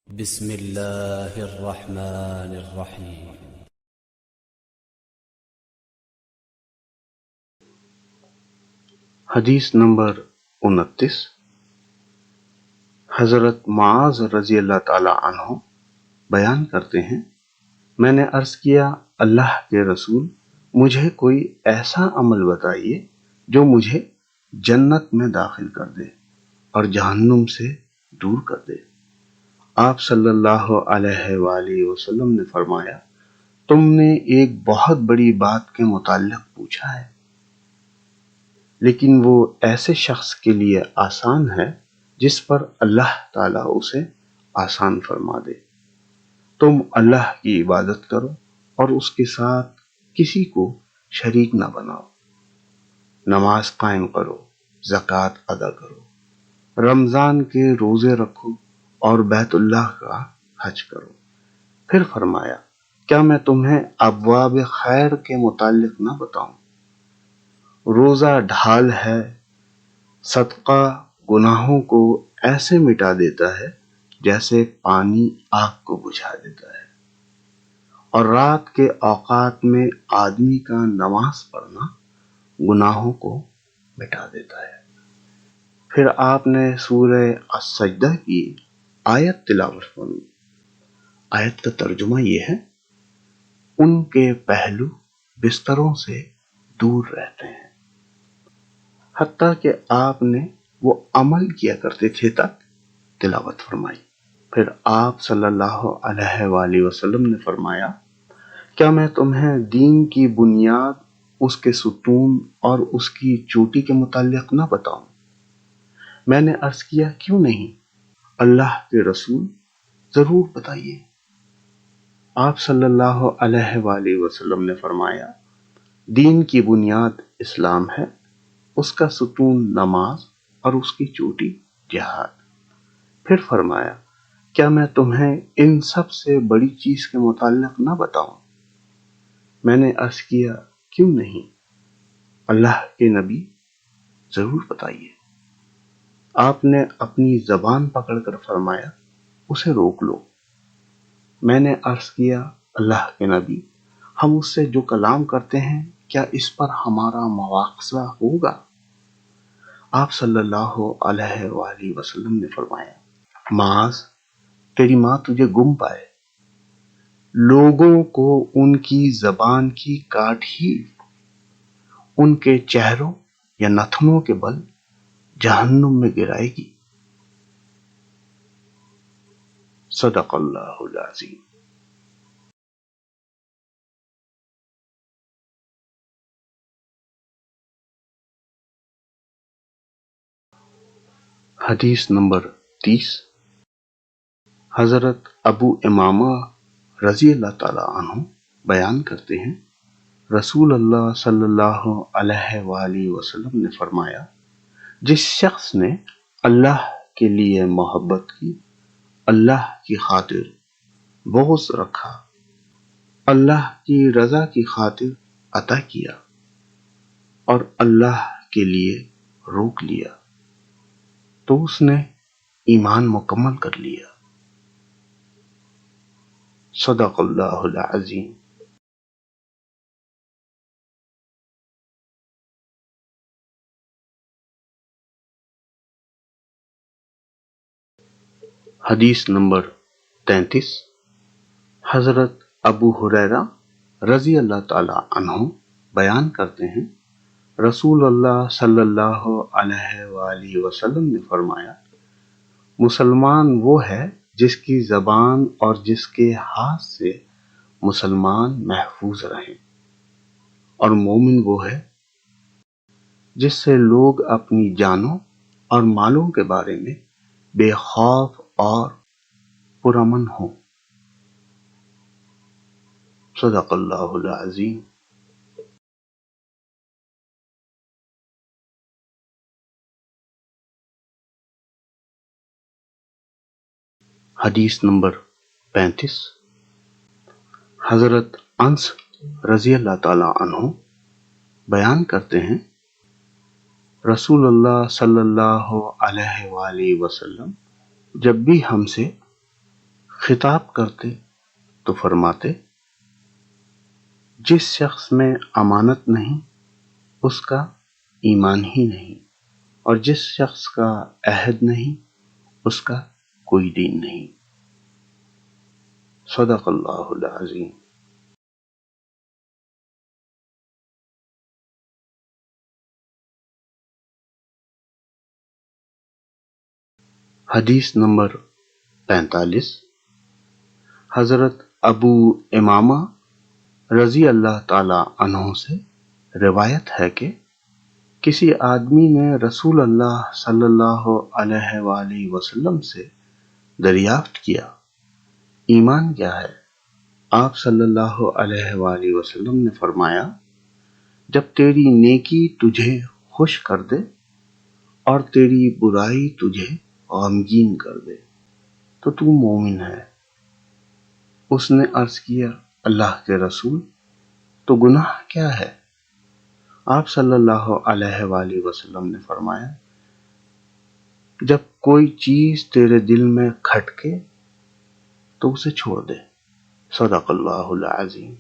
بسم اللہ الرحمن الرحیم۔ حدیث نمبر 29۔ حضرت معاذ رضی اللہ تعالی عنہ بیان کرتے ہیں، میں نے عرض کیا، اللہ کے رسول، مجھے کوئی ایسا عمل بتائیے جو مجھے جنت میں داخل کر دے اور جہنم سے دور کر دے۔ آپ صلی اللہ علیہ وآلہ وسلم نے فرمایا، تم نے ایک بہت بڑی بات کے متعلق پوچھا ہے، لیکن وہ ایسے شخص کے لیے آسان ہے جس پر اللہ تعالیٰ اسے آسان فرما دے۔ تم اللہ کی عبادت کرو اور اس کے ساتھ کسی کو شریک نہ بناؤ، نماز قائم کرو، زکوٰۃ ادا کرو، رمضان کے روزے رکھو اور بیت اللہ کا حج کرو۔ پھر فرمایا، کیا میں تمہیں ابواب خیر کے متعلق نہ بتاؤں؟ روزہ ڈھال ہے، صدقہ گناہوں کو ایسے مٹا دیتا ہے جیسے پانی آگ کو بجھا دیتا ہے، اور رات کے اوقات میں آدمی کا نماز پڑھنا گناہوں کو مٹا دیتا ہے۔ پھر آپ نے سورہ السجدہ کی آیت تلاوت فرمائی۔ آیت کا ترجمہ یہ ہے، ان کے پہلو بستروں سے دور رہتے ہیں، حتیٰ کہ آپ نے وہ عمل کیا کرتے تھے تک تلاوت فرمائی۔ پھر آپ صلی اللہ علیہ وآلہ وسلم نے فرمایا، کیا میں تمہیں دین کی بنیاد، اس کے ستون اور اس کی چوٹی کے متعلق نہ بتاؤں؟ میں نے عرض کیا، کیوں نہیں؟ اللہ کے رسول، ضرور بتائیے۔ آپ صلی اللہ علیہ وآلہ وسلم نے فرمایا، دین کی بنیاد اسلام ہے، اس کا ستون نماز اور اس کی چوٹی جہاد۔ پھر فرمایا، کیا میں تمہیں ان سب سے بڑی چیز کے متعلق نہ بتاؤں؟ میں نے عرض کیا، کیوں نہیں؟ اللہ کے نبی، ضرور بتائیے۔ آپ نے اپنی زبان پکڑ کر فرمایا، اسے روک لو۔ میں نے عرض کیا، اللہ کے نبی، ہم اس سے جو کلام کرتے ہیں، کیا اس پر ہمارا مواخذہ ہوگا؟ آپ صلی اللہ علیہ وآلہ وسلم نے فرمایا، معاذ، تیری ماں تجھے گم پائے۔ لوگوں کو ان کی زبان کی کاٹ ہی ان کے چہروں یا نتنوں کے بل جہنم میں گرائے گی۔ صدق اللہ العظیم۔ حدیث نمبر 30۔ حضرت ابو امامہ رضی اللہ تعالی عنہ بیان کرتے ہیں، رسول اللہ صلی اللہ علیہ وآلہ وسلم نے فرمایا، جس شخص نے اللہ کے لیے محبت کی، اللہ کی خاطر بغض رکھا، اللہ کی رضا کی خاطر عطا کیا اور اللہ کے لیے روک لیا، تو اس نے ایمان مکمل کر لیا۔ صدق اللہ العظیم۔ حدیث نمبر 33۔ حضرت ابو ہریرہ رضی اللہ تعالی عنہ بیان کرتے ہیں، رسول اللہ صلی اللہ علیہ وآلہ وسلم نے فرمایا، مسلمان وہ ہے جس کی زبان اور جس کے ہاتھ سے مسلمان محفوظ رہیں، اور مومن وہ ہے جس سے لوگ اپنی جانوں اور مالوں کے بارے میں بے خوف اور پرامن ہوں۔ صدق اللہ العظیم۔ حدیث نمبر 35۔ حضرت انس رضی اللہ تعالی عنہ بیان کرتے ہیں، رسول اللہ صلی اللہ علیہ وآلہ وسلم جب بھی ہم سے خطاب کرتے تو فرماتے، جس شخص میں امانت نہیں اس کا ایمان ہی نہیں، اور جس شخص کا عہد نہیں اس کا کوئی دین نہیں۔ صدق اللہ العظیم۔ حدیث نمبر 45، حضرت ابو امامہ رضی اللہ تعالی عنہ سے روایت ہے کہ کسی آدمی نے رسول اللہ صلی اللہ علیہ وآلہ وسلم سے دریافت کیا، ایمان کیا ہے؟ آپ صلی اللہ علیہ وآلہ وسلم نے فرمایا، جب تیری نیکی تجھے خوش کر دے اور تیری برائی تجھے غمگین کر دے تو تو مومن ہے۔ اس نے عرض کیا، اللہ کے رسول، تو گناہ کیا ہے؟ آپ صلی اللہ علیہ وآلہ وسلم نے فرمایا، جب کوئی چیز تیرے دل میں کھٹکے تو اسے چھوڑ دے۔ صدق اللہ العظیم۔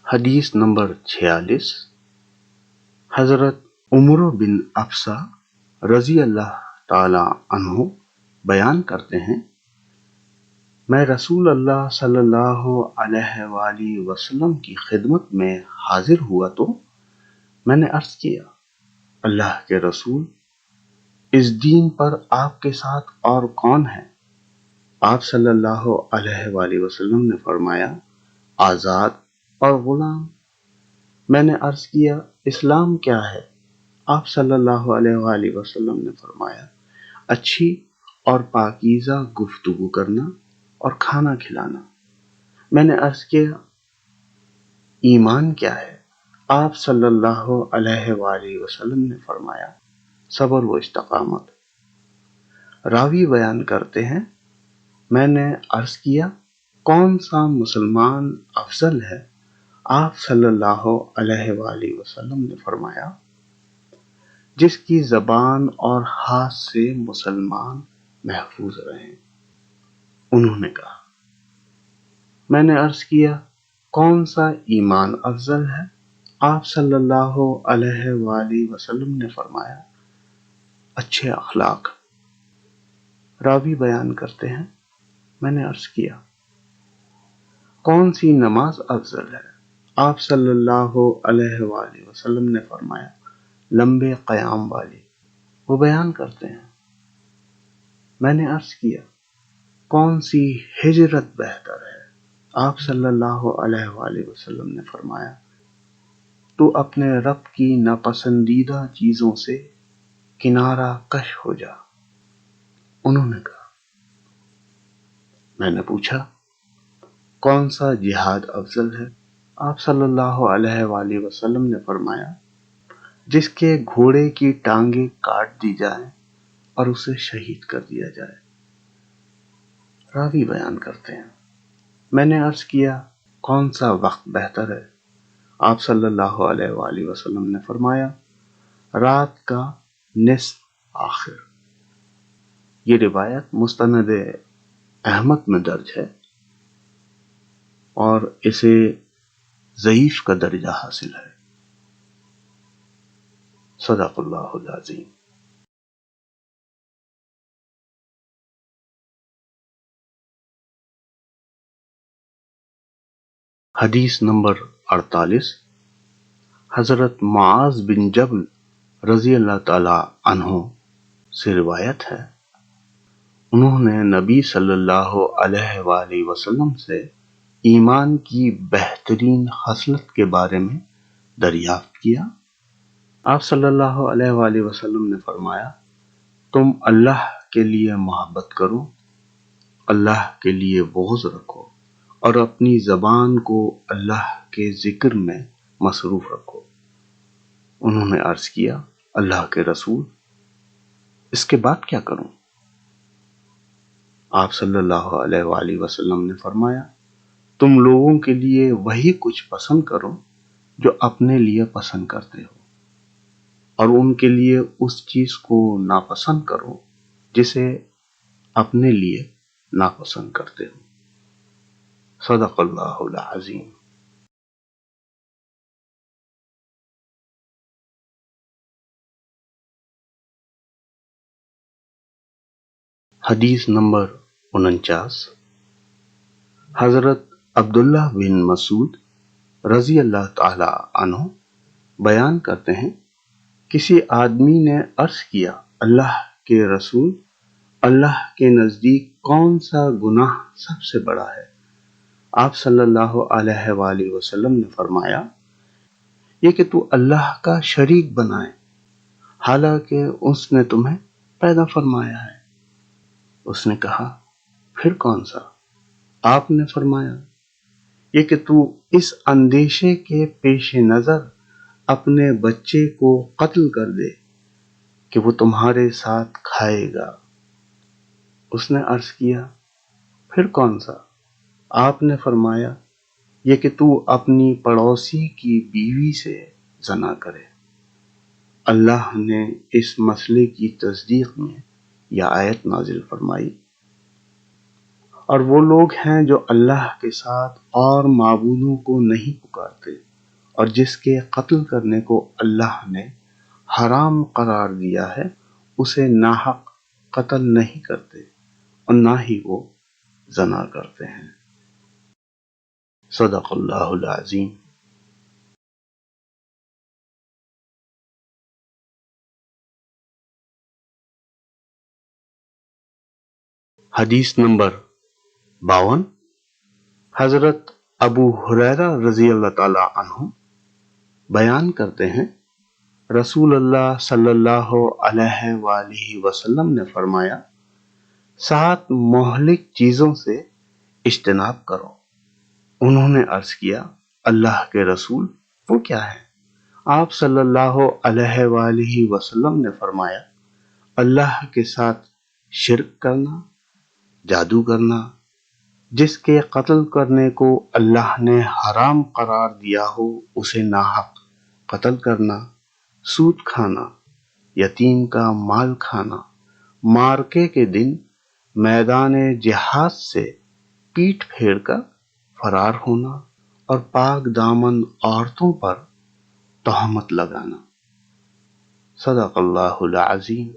حدیث نمبر 46، حضرت عمر بن افسہ رضی اللہ تعالی عنہ بیان کرتے ہیں، میں رسول اللہ صلی اللہ علیہ وآلہ وسلم کی خدمت میں حاضر ہوا تو میں نے عرض کیا، اللہ کے رسول، اس دین پر آپ کے ساتھ اور کون ہے؟ آپ صلی اللہ علیہ وآلہ وسلم نے فرمایا، آزاد اور غلام۔ میں نے عرض کیا، اسلام کیا ہے؟ آپ صلی اللہ علیہ وآلہ وسلم نے فرمایا، اچھی اور پاکیزہ گفتگو کرنا اور کھانا کھلانا۔ میں نے عرض کیا، ایمان کیا ہے؟ آپ صلی اللہ علیہ وآلہ وسلم نے فرمایا، صبر و استقامت۔ راوی بیان کرتے ہیں، میں نے عرض کیا، کون سا مسلمان افضل ہے؟ آپ صلی اللہ علیہ وآلہ وسلم نے فرمایا، جس کی زبان اور ہاتھ سے مسلمان محفوظ رہیں۔ انہوں نے کہا، میں نے عرض کیا، کون سا ایمان افضل ہے؟ آپ صلی اللہ علیہ وآلہ وسلم نے فرمایا، اچھے اخلاق۔ راوی بیان کرتے ہیں، میں نے عرض کیا، کون سی نماز افضل ہے؟ آپ صلی اللہ علیہ وآلہ وسلم نے فرمایا، لمبے قیام والی۔ وہ بیان کرتے ہیں، میں نے عرض کیا، کون سی ہجرت بہتر ہے؟ آپ صلی اللہ علیہ وآلہ وسلم نے فرمایا، تو اپنے رب کی ناپسندیدہ چیزوں سے کنارہ کش ہو جا۔ انہوں نے کہا، میں نے پوچھا، کون سا جہاد افضل ہے؟ آپ صلی اللہ علیہ وآلہ وسلم نے فرمایا، جس کے گھوڑے کی ٹانگیں کاٹ دی جائیں اور اسے شہید کر دیا جائے۔ راوی بیان کرتے ہیں، میں نے عرض کیا، کون سا وقت بہتر ہے؟ آپ صلی اللہ علیہ وآلہ وسلم نے فرمایا، رات کا نصف آخر۔ یہ روایت مستند احمد میں درج ہے اور اسے ضعیف کا درجہ حاصل ہے۔ صدق اللہ العظیم۔ حدیث نمبر 48، حضرت معاذ بن جبل رضی اللہ تعالی عنہ سے روایت ہے، انہوں نے نبی صلی اللہ علیہ وآلہ وسلم سے ایمان کی بہترین خصلت کے بارے میں دریافت کیا۔ آپ صلی اللہ علیہ وآلہ وسلم نے فرمایا، تم اللہ کے لیے محبت کرو، اللہ کے لیے بغض رکھو اور اپنی زبان کو اللہ کے ذکر میں مصروف رکھو۔ انہوں نے عرض کیا، اللہ کے رسول، اس کے بعد کیا کروں؟ آپ صلی اللہ علیہ وآلہ وسلم نے فرمایا، تم لوگوں کے لیے وہی کچھ پسند کرو جو اپنے لیے پسند کرتے ہو، اور ان کے لیے اس چیز کو ناپسند کرو جسے اپنے لیے ناپسند کرتے ہو۔ صدق اللہ العظیم۔ حدیث نمبر 49۔ حضرت عبداللہ بن مسعود رضی اللہ تعالی عنہ بیان کرتے ہیں، کسی آدمی نے عرض کیا، اللہ کے رسول، اللہ کے نزدیک کون سا گناہ سب سے بڑا ہے؟ آپ صلی اللہ علیہ وآلہ وسلم نے فرمایا، یہ کہ تو اللہ کا شریک بنائے حالانکہ اس نے تمہیں پیدا فرمایا ہے۔ اس نے کہا، پھر کون سا؟ آپ نے فرمایا، یہ کہ تو اس اندیشے کے پیش نظر اپنے بچے کو قتل کر دے کہ وہ تمہارے ساتھ کھائے گا۔ اس نے عرض کیا، پھر کون سا؟ آپ نے فرمایا، یہ کہ تو اپنی پڑوسی کی بیوی سے زنا کرے۔ اللہ نے اس مسئلے کی تصدیق میں یہ آیت نازل فرمائی، اور وہ لوگ ہیں جو اللہ کے ساتھ اور معبودوں کو نہیں پکارتے اور جس کے قتل کرنے کو اللہ نے حرام قرار دیا ہے اسے ناحق قتل نہیں کرتے اور نہ ہی وہ زنا کرتے ہیں۔ صدق اللہ العظیم۔ حدیث نمبر 52۔ حضرت ابو ہریرہ رضی اللہ تعالی عنہ بیان کرتے ہیں، رسول اللہ صلی اللہ علیہ وآلہ وسلم نے فرمایا، 7 مہلک چیزوں سے اجتناب کرو۔ انہوں نے عرض کیا، اللہ کے رسول وہ کیا ہے؟ آپ صلی اللہ علیہ وآلہ وسلم نے فرمایا، اللہ کے ساتھ شرک کرنا، جادو کرنا، جس کے قتل کرنے کو اللہ نے حرام قرار دیا ہو اسے ناحق قتل کرنا، سود کھانا، یتیم کا مال کھانا، مارکے کے دن میدان جہاد سے پیٹھ پھیر کر فرار ہونا، اور پاک دامن عورتوں پر تہمت لگانا۔ صدق اللہ العظیم۔